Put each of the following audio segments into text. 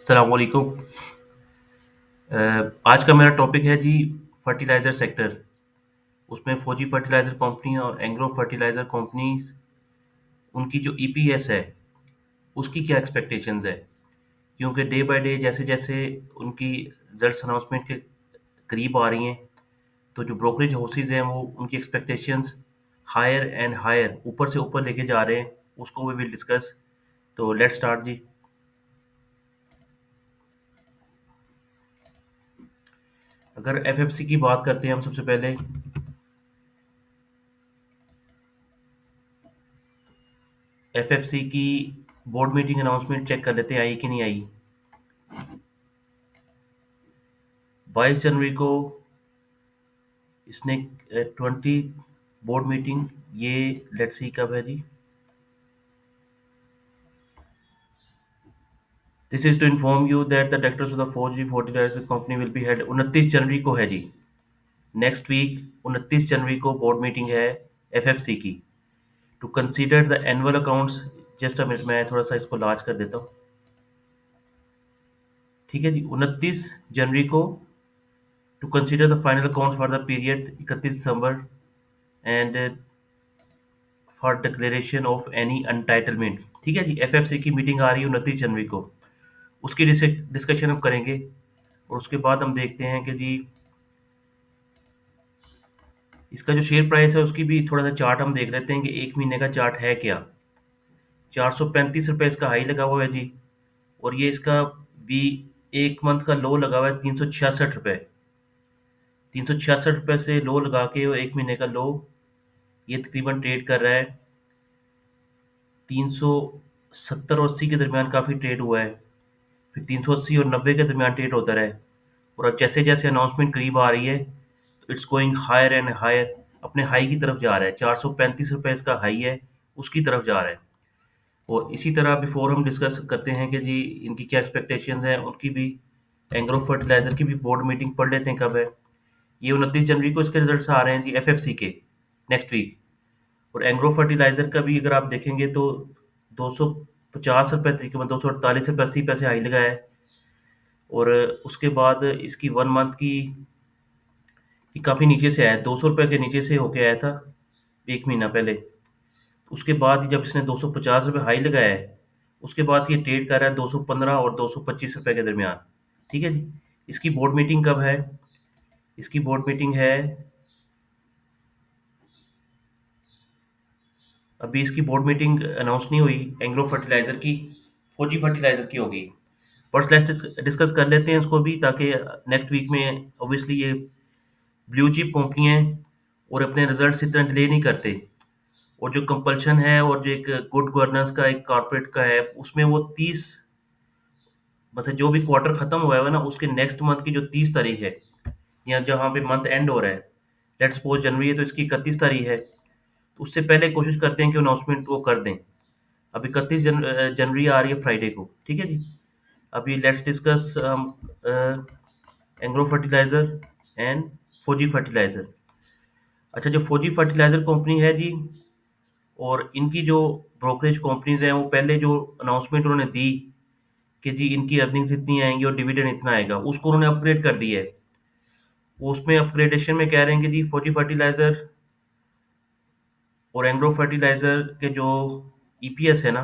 अस्सलाम वालेकुम। आज का मेरा टॉपिक है जी फर्टिलाइज़र सेक्टर। उसमें फौजी फर्टिलाइज़र कंपनी और एग्रो फर्टिलाइज़र कंपनीज़ उनकी जो ईपीएस है, उसकी क्या एक्सपेक्टेशंस है? क्योंकि डे बाय डे जैसे-जैसे उनकी रिज़ल्ट्स अनाउंसमेंट के करीब आ रही हैं, तो जो ब्रोकरेज हाउसेज़ हैं वो उनकी एक्सपेक्टेशंस हायर एंड हायर ऊपर से ऊपर लेके जा रहे हैं। उसको वी विल डिस्कस। तो लेट्स स्टार्ट जी। अगर एफएफसी की बात करते हैं हम सबसे पहले, एफएफसी की बोर्ड मीटिंग अनाउंसमेंट चेक कर लेते हैं आई कि नहीं आई। 22 जनवरी को इसने 20 बोर्ड मीटिंग, ये लेट्स सी कब है जी। This is to inform you that the directors of the Fauji fertilizer company will be held. 29 जनवरी को है जी, नेक्स्ट वीक 29 जनवरी को बोर्ड मीटिंग है एफएफसी की, to consider the annual accounts. Just a minute, मैं थोड़ा सा इसको लार्ज कर देता हूँ। ठीक है जी, 29 जनवरी को to consider the final account for the period 31 December and for declaration of any entitlement. ठीक है जी, एफएफसी की मीटिंग आ रही है 29 जनवरी को, उसकी डिस्कशन हम करेंगे। और उसके बाद हम देखते हैं कि जी इसका जो शेयर प्राइस है उसकी भी थोड़ा सा चार्ट हम देख लेते हैं कि एक महीने का चार्ट है क्या। 435 रुपये इसका हाई लगा हुआ है जी, और ये इसका भी एक मंथ का लो लगा हुआ है 366 रुपये। 366 रुपये से लो लगा के और एक महीने का लो, ये तकरीबन ट्रेड कर रहा है 370 और 80 के दरमियान, काफ़ी ट्रेड हुआ है। फिर 380 और 90 के दरमियान ट्रेड होता रहा है। और अब जैसे-जैसे अनाउंसमेंट करीब आ रही है, तो it's going higher and higher, अपने हाई की तरफ जा रहा है। 435 रुपये इसका हाई है, उसकी तरफ जा रहा है। और इसी तरह बिफोर हम डिस्कस करते हैं कि जी इनकी क्या एक्सपेक्टेशंस हैं, उनकी भी एग्रो फर्टिलाइज़र की भी बोर्ड मीटिंग पढ़ लेते हैं कब है। ये 29 जनवरी को इसके रिजल्ट्स आ रहे हैं जी एफएफसी के, नेक्स्ट वीक। और एग्रो फर्टिलाइज़र का भी अगर आप देखेंगे तो 250 रुपये तकरीबन, 248 रुपये 80 पैसे हाई लगा है। और उसके बाद इसकी 1 मंथ की ये काफ़ी नीचे से आया है, 200 रुपये के नीचे से होके आया था एक महीना पहले। उसके बाद ही जब इसने 250 रुपये हाई लगाया है, उसके बाद ये ट्रेड कर रहा है 215 और 225 रुपये के दरमियान। ठीक है जी, इसकी बोर्ड मीटिंग कब है? इसकी बोर्ड मीटिंग है, अभी इसकी बोर्ड मीटिंग अनाउंस नहीं हुई एग्रो फर्टिलाइज़र की, फौजी फर्टिलाइज़र की होगी। बट लेट्स डिस्कस कर लेते हैं उसको भी, ताकि नेक्स्ट वीक में ऑब्वियसली ये ब्लू चिप कंपनी है और अपने रिजल्ट्स इतना डिले नहीं करते। और जो कंपल्शन है और जो एक गुड गवर्नेंस का एक कॉर्पोरेट का है, उसमें वो 30, मतलब जो भी क्वार्टर खत्म हुआ है ना, उसके नेक्स्ट मंथ की जो 30 तारीख है, या जहाँ पे मंथ एंड हो रहा है, लेट्स सपोज जनवरी है तो इसकी 31 तारीख है, तो उससे पहले कोशिश करते हैं कि अनाउंसमेंट वो कर दें। अब 31 जनवरी आ रही है फ्राइडे को। ठीक है जी, अभी let's discuss agro fertiliser and फौजी फर्टिलाइज़र। अच्छा, जो फौजी फर्टिलाइज़र कंपनी है जी, और इनकी जो ब्रोकरेज कंपनीज़ हैं, वो पहले जो अनाउंसमेंट उन्होंने दी कि जी इनकी अर्निंग्स इतनी आएँगी और डिविडेंड इतना आएगा, उसको उन्होंने अपग्रेड कर दिया है। वो उसमें अपग्रेडेशन में कह रहे हैं कि जी फौजी फर्टिलाइज़र और एग्रो फर्टिलाइज़र के जो ईपीएस है ना,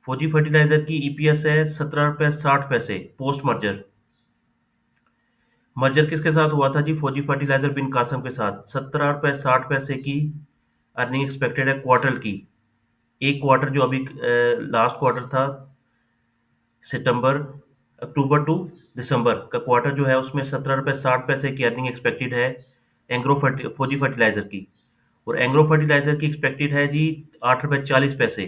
फौजी फर्टिलाइज़र की ईपीएस है 17 रुपये 60 पैसे पोस्ट मर्जर। मर्जर किसके साथ हुआ था जी? फौजी फर्टिलाइज़र बिन कासम के साथ। 17 रुपये 60 पैसे की अर्निंग एक्सपेक्टेड है क्वार्टर की। एक क्वार्टर जो अभी लास्ट क्वार्टर था, सितंबर अक्टूबर टू दिसंबर का क्वार्टर जो है, उसमें 17 रुपये 60 पैसे की अर्निंग एक्सपेक्टेड है फौजी फर्टिलाइज़र की। और एग्रो फर्टिलाइज़र की एक्सपेक्टेड है जी 8 रुपये 40 पैसे।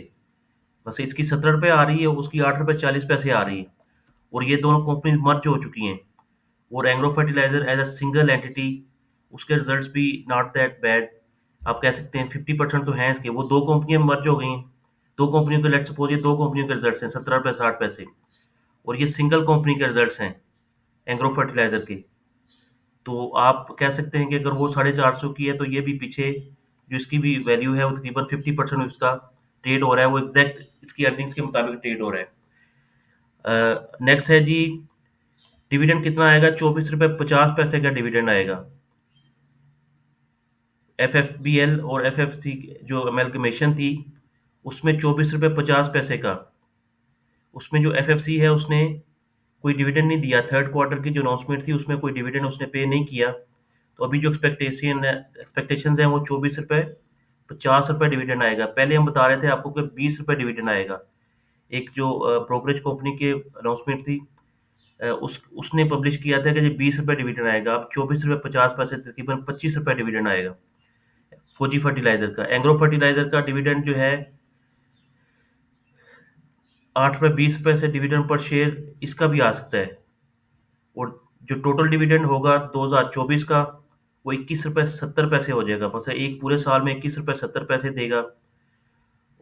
बस इसकी 17 रुपये आ रही है, उसकी 8 रुपये 40 पैसे आ रही है। और ये दोनों कंपनीज मर्ज हो चुकी हैं। और agro fertiliser as a single entity, उसके रिजल्ट्स भी नॉट दैट बैड। आप कह सकते हैं 50% तो हैं इसके। वो दो कंपनियां मर्ज हो गई हैं, दो कंपनियों के, लेट्स सपोज ये दो कंपनियों के रिजल्ट्स हैं 17 रुपये 60 पैसे, और ये सिंगल कंपनी के रिजल्ट्स हैं एग्रो फर्टिलाइज़र के। तो आप कह सकते हैं कि अगर वो 450 की है, तो ये भी पीछे जो इसकी भी वैल्यू है वो तकरीबन 50% उसका ट्रेड हो रहा है, वो एग्जैक्ट इसकी अर्निंग्स के मुताबिक ट्रेड हो रहा है। नेक्स्ट है जी, डिविडेंड कितना आएगा? 24 रुपये 50 पैसे का डिविडेंड आएगा। एफएफबीएल और एफएफसी जो अमेलगमेशन थी, उसमें 24 रुपये 50 पैसे का, उसमें जो एफएफसी है उसने कोई डिविडेंड नहीं दिया। थर्ड क्वार्टर की जो अनाउंसमेंट थी उसमें कोई डिविडेंड उसने पे नहीं किया। तो अभी जो एक्सपेक्टेशंस हैं वो 24 रुपये 50 रुपये डिविडेंड आएगा। पहले हम बता रहे थे आपको कि 20 रुपये डिविडेंड आएगा। एक जो ब्रोकरेज कंपनी की अनाउंसमेंट थी, उस उसने पब्लिश किया था कि जी 20 रुपये डिविडेंड आएगा। अब 24 रुपये 50 पैसे, तकरीबन 25 रुपये डिविडेंड आएगा फौजी फर्टिलाइजर का। एंग्रो फर्टिलाइजर का डिविडेंड जो है 8 रुपये 20 पैसे डिविडेंड पर शेयर, इसका भी आ सकता है। और जो टोटल डिविडेंड होगा 2024 का, वो 21 रुपये 70 पैसे हो जाएगा। मतलब एक पूरे साल में 21 रुपये 70 पैसे देगा।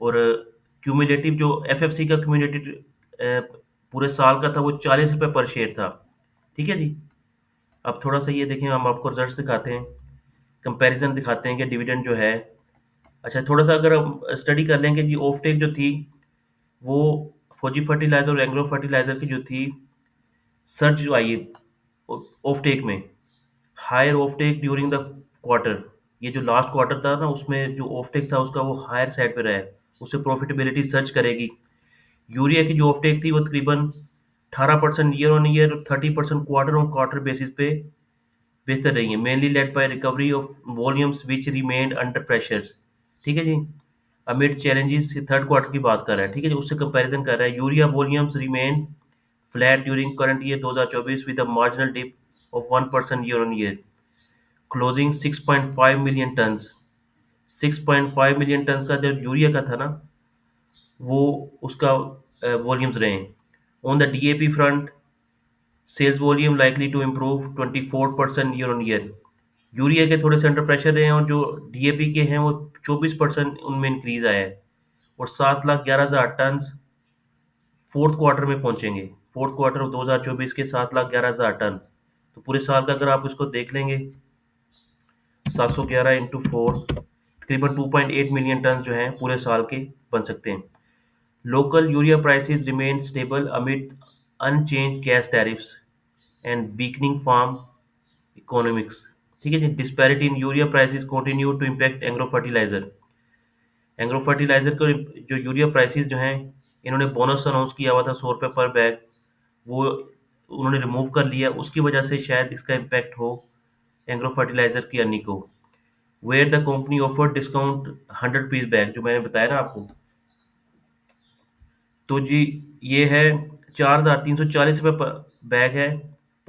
और क्यूमुलेटिव जो एफएफसी का क्यूमुलेटिव पूरे साल का था वो 40 रुपये पर शेयर था। ठीक है जी। अब थोड़ा सा ये देखें, हम आपको रिजल्ट दिखाते हैं, कंपैरिजन दिखाते हैं कि डिविडेंड जो है। अच्छा, थोड़ा सा अगर हम स्टडी कर लेंगे जी, ऑफ टेक जो थी वो फौजी फर्टिलाइजर और एंग्रो फर्टिलाइजर की जो थी, सर्च जो आई ऑफ टेक में, higher offtake during the quarter. ये जो लास्ट क्वार्टर था ना, उसमें जो ऑफ टेक था उसका वो हायर साइड पे रहा है, उससे प्रॉफिटेबिलिटी सर्च करेगी। यूरिया की जो ऑफ टेक थी वो तकरीबन 18% ईयर ऑन ईयर और 30% क्वार्टर ऑन क्वार्टर बेसिस पे बेहतर रही है, mainly led by recovery of volumes which remained under pressures. ठीक है जी। अमिड चैलेंजेस, थर्ड क्वार्टर की बात कर रहा है। ठीक है जी, उससे कंपैरिजन कर रहा है। Urea volumes remain flat during current year 2024 with a marginal dip of 1% year on year, closing 6.5 million tons. 6.5 million tons का जो यूरिया का था ना, वो उसका वॉल्यूम्स रहे। On the DAP front, sales volume likely to improve 24% year on year. Urea के थोड़े से अंडर प्रेशर रहे हैं, और जो डीएपी के हैं वो 24% उनमें इंक्रीज आया है। और 7,11,000 टन फोर्थ क्वार्टर में पहुंचेंगे। फोर्थ क्वार्टर 2024 के 7,11,000 टन। तो पूरे साल का अगर आप इसको देख लेंगे, 711 इंटू फोर, तकरीबन 2.8 मिलियन टन जो हैं पूरे साल के बन सकते हैं। Local urea prices remain stable amid unchanged gas tariffs and weakening farm economics. ठीक है जी। Disparity in urea prices continue to impact agro fertilizer. Agro fertilizer को जो यूरिया प्राइसेस जो हैं, इन्होंने बोनस अनाउंस किया हुआ था 100 रुपये पर बैग, वो उन्होंने रिमूव कर लिया। उसकी वजह से शायद इसका इम्पैक्ट हो एग्रो फर्टिलाइजर की अर्निंग को। Where the company offer discount 100 rupees bag, जो मैंने बताया ना आपको। तो जी ये है 4,340 रुपये बैग है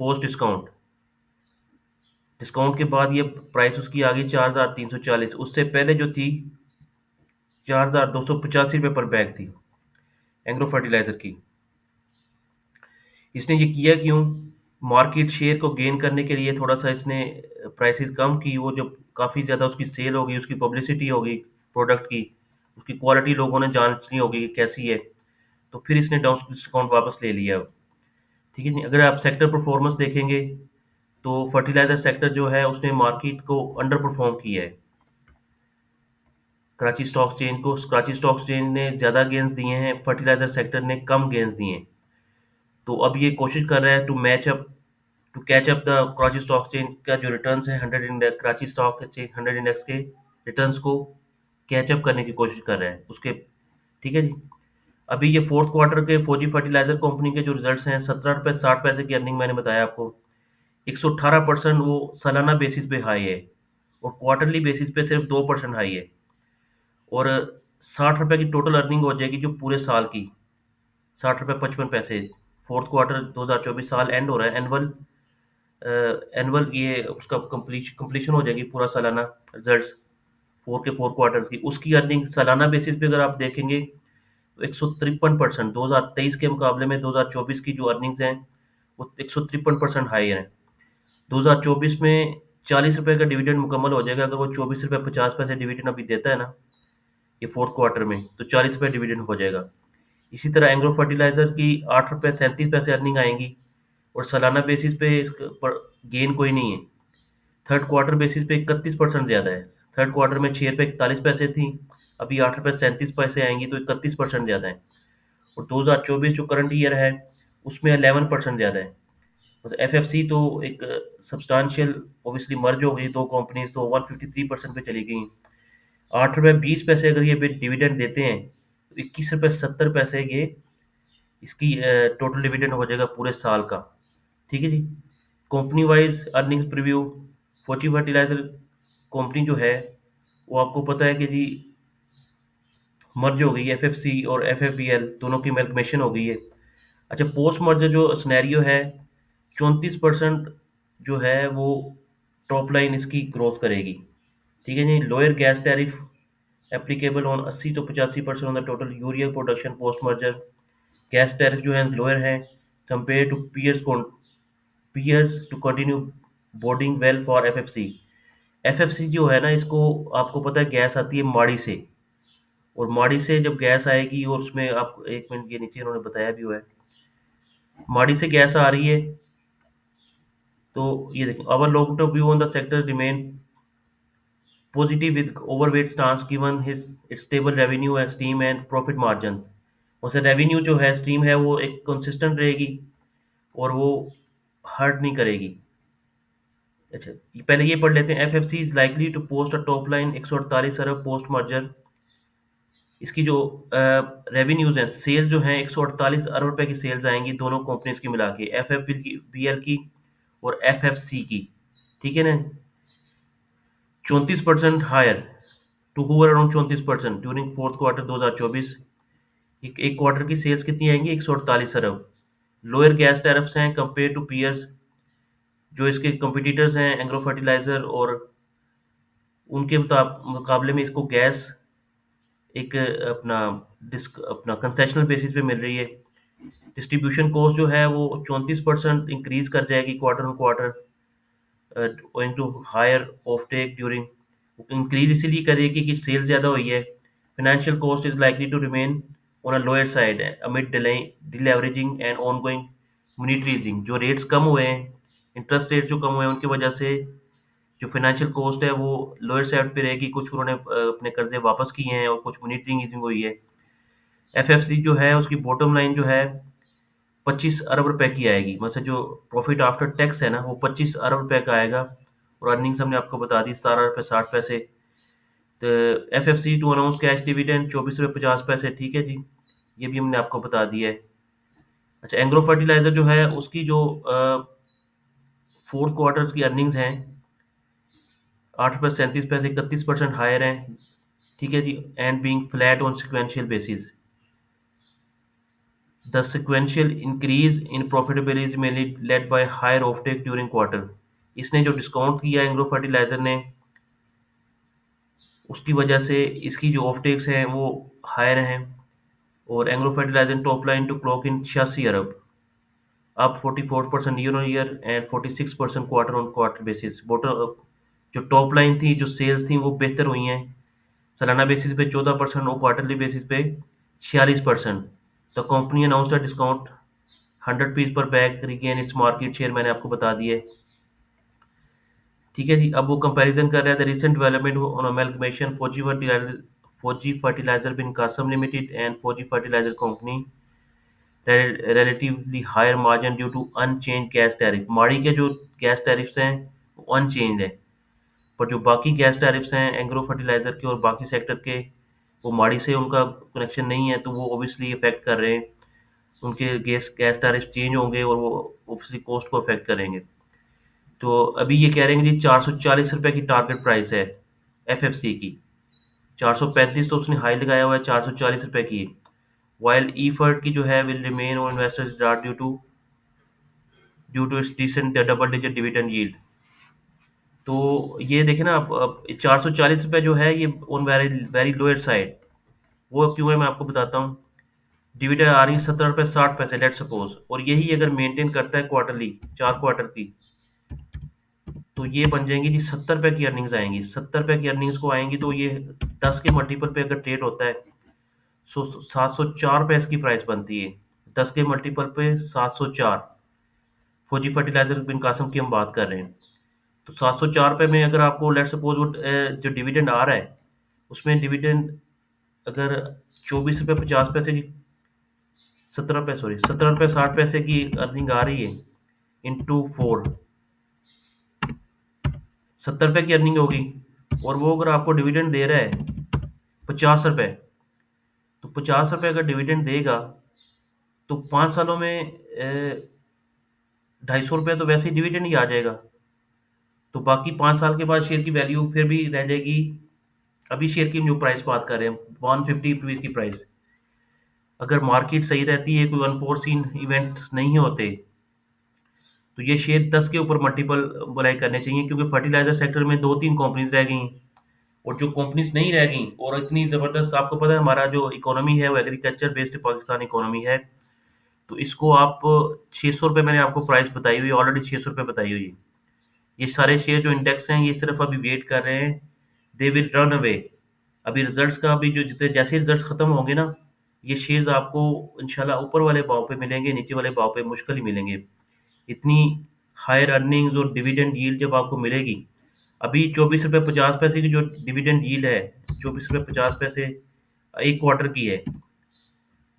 पोस्ट डिस्काउंट। डिस्काउंट के बाद ये प्राइस उसकी आ गई 4,340। उससे पहले जो थी 4,285 रुपये पर बैग थी एग्रो फर्टिलाइजर की। इसने ये किया क्यों? मार्केट शेयर को गेन करने के लिए थोड़ा सा इसने प्राइसेस कम की। वो जब काफ़ी ज़्यादा उसकी सेल होगी, उसकी पब्लिसिटी होगी प्रोडक्ट की, उसकी क्वालिटी लोगों ने जांचनी होगी कि कैसी है, तो फिर इसने डिस्काउंट वापस ले लिया। ठीक है जी। अगर आप सेक्टर परफॉर्मेंस देखेंगे तो फर्टिलाइजर सेक्टर जो है उसने मार्केट को अंडर परफॉर्म किया है। कराची स्टॉक एक्सचेंज ने ज़्यादा गेंस दिए हैं, फर्टिलाइजर सेक्टर ने कम गेंस दिए हैं। तो अब ये कोशिश कर रहा है to catch up the Karachi stock exchange का जो रिटर्न्स है 100 index, Karachi stock exchange 100 index के रिटर्न्स को कैच अप करने की कोशिश कर रहा है उसके। ठीक है जी। अभी ये फोर्थ क्वार्टर के फौजी फर्टिलाइजर कंपनी के जो रिजल्ट्स हैं, 17 रुपये 60 पैसे की अर्निंग मैंने बताया आपको। 118% वो सालाना बेसिस पे हाई है, और क्वार्टरली बेसिस पे सिर्फ 2% हाई है। और 60 रुपये की टोटल अर्निंग हो जाएगी जो पूरे साल की, 60 रुपये 55 पैसे। फोर्थ क्वार्टर 2024 साल एंड हो रहा है, एनुअल ये उसका कंप्लीशन हो जाएगी पूरा सालाना रिजल्ट्स फोर के फोर क्वार्टर्स की। उसकी अर्निंग सालाना बेसिस पे अगर आप देखेंगे तो 153%, 2023 के मुकाबले में 2024 की जो अर्निंग्स हैं वो 153% हाई है। 2024 में 40 रुपये का डिविडेंड मुकम्मल हो जाएगा। अगर वो 24 रुपये 50 पैसे डिविडेंड अभी देता है ना ये फोर्थ क्वार्टर में, तो 40 रुपये डिविडेंड हो जाएगा। इसी तरह एंग्रो फर्टिलाइजर की 8 रुपये 37 पैसे अर्निंग आएंगी, और सालाना बेसिस पे इसका पर गेन कोई नहीं है। थर्ड क्वार्टर बेसिस पे 31% ज़्यादा है। थर्ड क्वार्टर में 6 रुपये 41 पैसे थी, अभी 8 रुपये 37 पैसे आएंगी, तो 31% ज़्यादा है। और 2024 जो करंट ईयर है उसमें 11% ज़्यादा है। बस एफएफसी तो एक सब्सटेंशियल, ऑब्वियसली मर्ज हो गई दो कंपनीज, तो 153% पे चली गई। 8 रुपये 20 पैसे अगर ये डिविडेंड देते हैं, तो 21 रुपये 70 पैसे ये इसकी टोटल डिविडेंड हो जाएगा पूरे साल का। ठीक है जी। Company wise earnings preview. Forty fertilizer company जो है, वो आपको पता है कि जी मर्ज हो गई है, एफएफसी और एफएफबीएल दोनों की एमल्गमेशन हो गई है। अच्छा, पोस्ट मर्जर जो सिनेरियो है, 34% जो है वो टॉप लाइन इसकी ग्रोथ करेगी। ठीक है जी। Lower gas tariff applicable on 80 to 85% on the total urea production post merger. Gas tariff जो है लोअर है compare to peers to continue boding well for FFC. FFC जो है ना, इसको आपको पता है गैस आती है माड़ी से, और माड़ी से जब गैस आएगी, और उसमें आप एक मिनट, ये नीचे इन्होंने बताया भी हुआ है, माड़ी से गैस आ रही है। तो ये देखो, our long term view on the sector remain positive with overweight stance given his stable revenue and stream and profit margins. वैसे रेवेन्यू जो है, स्ट्रीम है, वो एक कंसिस्टेंट रहेगी और वो हर्ट नहीं करेगी। अच्छा, पहले ये पढ़ लेते हैं। FFC is likely to post a top line 148 अरब पोस्ट मर्जर। इसकी जो रेवेन्यूज हैं, सेल जो हैं, 148 अरब रुपए की सेल्स आएंगी दोनों कंपनीज की मिला के, एफ एफ बीएल की और एफ एफ सी की। ठीक है ना। 34% higher to hover around 34% during fourth quarter 2024। एक क्वार्टर की सेल्स कितनी आएंगी? 148 अरब। लोअर गैस टैरिफ्स हैं कंपेयर टू पीयर्स, जो इसके कंपिटिटर्स हैं एग्रो फर्टिलाइजर, और उनके मुकाबले में इसको गैस एक अपना कंसेशनल बेसिस पे मिल रही है। डिस्ट्रीब्यूशन कॉस्ट जो है वो 34% इंक्रीज कर जाएगी quarter on quarter, owing to higher offtake during. Increase इसीलिए करेगी कि सेल ज़्यादा हुई है। Financial cost is likely to remain on a lower side amid deleveraging and ongoing monetary easing. जो रेट्स कम हुए हैं, इंटरेस्ट रेट जो कम हुए हैं, उनकी वजह से जो फाइनेंशियल कॉस्ट है वो लोअर साइड पे रहेगी। कुछ उन्होंने अपने कर्जे वापस किए हैं और कुछ मॉनिटरिंग ईजिंग हुई है। एफएफसी जो है, उसकी बॉटम लाइन जो है 25 अरब रुपए की आएगी। मतलब जो प्रॉफिट आफ्टर टैक्स है ना, वो 25 अरब रुपए का आएगा। और अर्निंग्स हमने आपको बता दी, 17 रुपये 60 पैसे। तो FFC to announce cash dividend 24 रुपये 50 पैसे। ठीक है जी, ये भी हमने आपको बता दिया है। अच्छा, एंग्रो फर्टिलाइजर जो है, उसकी जो फोर्थ क्वार्टर्स की अर्निंग्स हैं, 8 रुपये 37 पैसे, 31% हायर हैं। ठीक है जी। And being flat on sequential basis. The sequential increase in profitability is mainly led by higher offtake during quarter। इसने जो डिस्काउंट किया एग्रो फर्टिलाइजर ने, उसकी वजह से इसकी जो ऑफटेक्स हैं वो हायर हैं। और agro fertiliser top line to clock in 86 अरब, अब 44% year on year and 46% quarter on quarter basis. Bottom जो टॉप लाइन थी, जो सेल्स थी, वो बेहतर हुई हैं। सालाना बेसिस पे 14% और क्वार्टरली बेसिस पे 46%। The company announced a discount 100 piece पर bag regain its market share, मैंने आपको बता दिया है। ठीक है जी। अब वो कंपैरिजन कर रहा है the recent development on amalgamation Fauji fertilizer Bin Qasim limited and Fauji fertilizer company, relatively higher margin due to unchanged gas tariff. माड़ी के जो गैस टैरिफ्स हैं वो अनचेंज है, पर जो बाकी गैस टैरिफ्स हैं एग्रो फर्टिलाइजर के और बाकी सेक्टर के, वो माड़ी से उनका कनेक्शन नहीं है, तो वो ऑब्वियसली इफेक्ट कर रहे हैं। उनके गैस गैस टैरिफ चेंज होंगे और वो ऑब्वियसली कॉस्ट को अफेक्ट करेंगे। तो अभी ये कह रहे हैं कि जी 440 रुपये की टारगेट प्राइस है एफएफसी की। 435 तो उसने हाई लगाया हुआ है, 440 रुपये की। वाइल ई फर्ट की जो है will remain on investors radar due to its decent double digit dividend yield. तो ये देखें ना, अब 440 रुपये जो है, ये on very very lower side. वो क्यों है, मैं आपको बताता हूँ। डिविडेंड आ रही है 17 रुपये 60 पैसे, लेट सपोज, और यही अगर मेंटेन करता है क्वार्टरली, 4 क्वार्टर की, तो ये बन जाएंगी जी 70 रुपये की अर्निंग्स आएंगी। 70 रुपये की अर्निंग्स को आएंगी, तो ये 10 के मल्टीपल पे अगर ट्रेड होता है, सो 704 रुपये इसकी प्राइस बनती है। 10 के मल्टीपल पे 704। फौजी फर्टिलाइजर बिन कासम की हम बात कर रहे हैं। तो 704 रुपये में अगर आपको लेट सपोज वो जो डिविडेंड आ रहा है, उसमें डिविडेंड अगर 24 रुपये 50 पैसे की 17 रुपये, सॉरी 17 रुपये 60 पैसे की अर्निंग आ रही है, इंटू फोर, 70 रुपये की अर्निंग होगी। और वो अगर आपको डिविडेंड दे रहा है 50 रुपये, तो 50 रुपये अगर डिविडेंड देगा तो 5 सालों में 250 रुपये तो वैसे ही डिविडेंड ही आ जाएगा। तो बाकी 5 साल के बाद शेयर की वैल्यू फिर भी रह जाएगी, अभी शेयर की जो प्राइस बात कर रहे हैं 150 रुपीज़ की प्राइस। अगर मार्केट सही रहती है, कोई अनफोर्सिन इवेंट्स नहीं होते, तो ये शेयर 10 के ऊपर मल्टीपल बुलाई करने चाहिए, क्योंकि फर्टिलाइजर सेक्टर में 2-3 कंपनीज रह गई। और जो कंपनीज नहीं रह गई और इतनी ज़बरदस्त, आपको पता है हमारा जो इकोनॉमी है वो एग्रीकल्चर बेस्ड पाकिस्तान इकोनॉमी है, तो इसको आप 600 रुपये, मैंने आपको प्राइस बताई हुई है, ऑलरेडी 600 रुपये बताई हुई है। ये सारे शेयर जो इंडेक्स हैं ये सिर्फ अभी वेट कर रहे हैं, दे विल रन अवे। अभी रिजल्ट्स का भी जो जितने जैसे रिजल्ट्स खत्म होंगे ना, ये शेयर्स आपको इंशाल्लाह ऊपर वाले भाव पे मिलेंगे, नीचे वाले भाव पे मुश्किल ही मिलेंगे। इतनी हायर अर्निंग्स और डिविडेंड यील्ड जब आपको मिलेगी, अभी 24 रुपये 50 पैसे की जो डिविडेंड यील्ड है, 24 रुपये 50 पैसे एक क्वार्टर की है,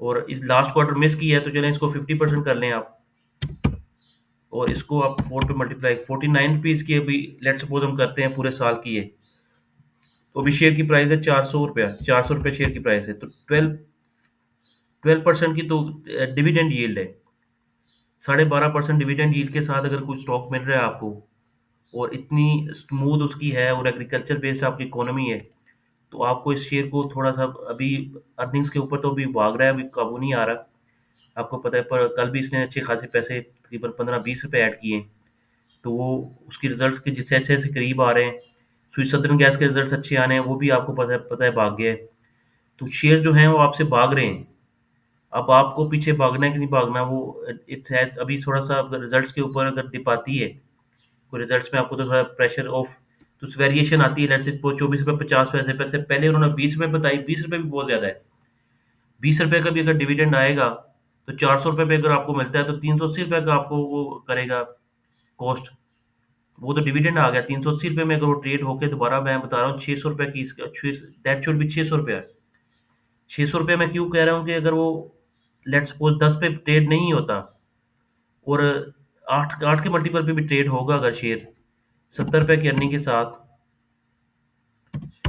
और इस लास्ट क्वार्टर मिस की है, तो चलें इसको 50% कर लें आप, और इसको आप 4 पे मल्टीप्लाई, 49 रुपीज़ की अभी लेट सपोज हम करते हैं पूरे साल की है, तो अभी शेयर की प्राइस है 400 रुपया, 400 रुपये शेयर की प्राइस है, तो 12% की तो डिविडेंड यील्ड है। 12.5% डिविडेंड यील्ड के साथ अगर कुछ स्टॉक मिल रहा है आपको, और इतनी स्मूथ उसकी है, और एग्रीकल्चर बेस्ड आपकी इकोनॉमी है, तो आपको इस शेयर को थोड़ा सा अभी अर्निंग्स के ऊपर तो अभी भाग रहा है, अभी काबू नहीं आ रहा। आपको पता है, पर कल भी इसने अच्छे खासे पैसे तकरीबन 15-20 रुपए ऐड किए हैं, तो वो उसकी रिजल्ट्स के जिस जैसे जैसे करीब आ रहे हैं, स्विस सदर्न गैस के रिजल्ट्स अच्छे आने हैं, वो भी आपको पता है भाग गया है। तो शेयर जो हैं वो आपसे भाग रहे हैं। अब आपको पीछे भागना है कि नहीं भागना, वो इट्स है। अभी थोड़ा सा रिजल्ट्स के ऊपर अगर डिप आती है, कोई रिजल्ट्स में आपको तो थोड़ा प्रेशर ऑफ, तो वेरिएशन आती है, लेट्स से 24 रुपये 50 पैसे पहले उन्होंने 20 रुपये बताई, 20 रुपये भी बहुत ज़्यादा है। 20 रुपये का भी अगर डिविडेंड आएगा, तो 400 रुपये पे अगर आपको मिलता है, तो 380 रुपये का आपको वो करेगा कॉस्ट। वो तो डिविडेंड आ गया 380 रुपये में, अगर वो ट्रेड होके, दोबारा मैं बता रहा हूँ 600 रुपये की इसका, दैट शुड बी 600 रुपये। 600 रुपये मैं क्यों कह रहा हूँ कि अगर वो लेट्स सपोज 10 पे ट्रेड नहीं होता, और आठ आठ के मल्टीपल पे भी ट्रेड होगा अगर शेयर 70 रुपये की अर्निंग के साथ,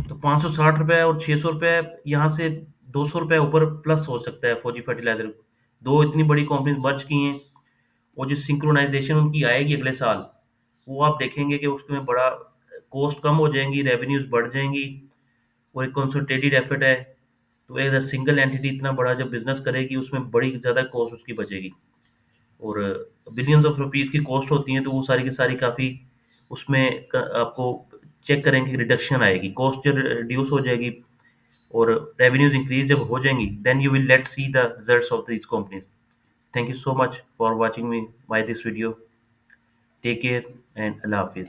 तो 560 रुपये और 600 रुपये, यहाँ से 200 रुपये ऊपर प्लस हो सकता है फौजी फर्टिलाइजर। दो इतनी बड़ी कंपनीज मर्ज की हैं, और जो सिंक्रोनाइजेशन उनकी आएगी अगले साल, वो आप देखेंगे कि उसमें बड़ा कॉस्ट कम हो जाएंगी, रेवेन्यूज बढ़ जाएंगी, और एक कंसोलिडेटेड एफर्ट है। तो एज अ सिंगल एंटिटी इतना बड़ा जब बिजनेस करेगी, उसमें बड़ी ज़्यादा कॉस्ट उसकी बचेगी, और बिलियंस ऑफ रुपीस की कॉस्ट होती हैं, तो वो सारी की सारी काफ़ी उसमें आपको चेक करेंगे कि रिडक्शन आएगी, कॉस्ट जब रिड्यूस हो जाएगी और रेवेन्यूज इंक्रीज जब हो जाएंगी, then you will let see the results of this companies. Thank you so much for watching me my this video. Take care and अल्लाह हाफिज़।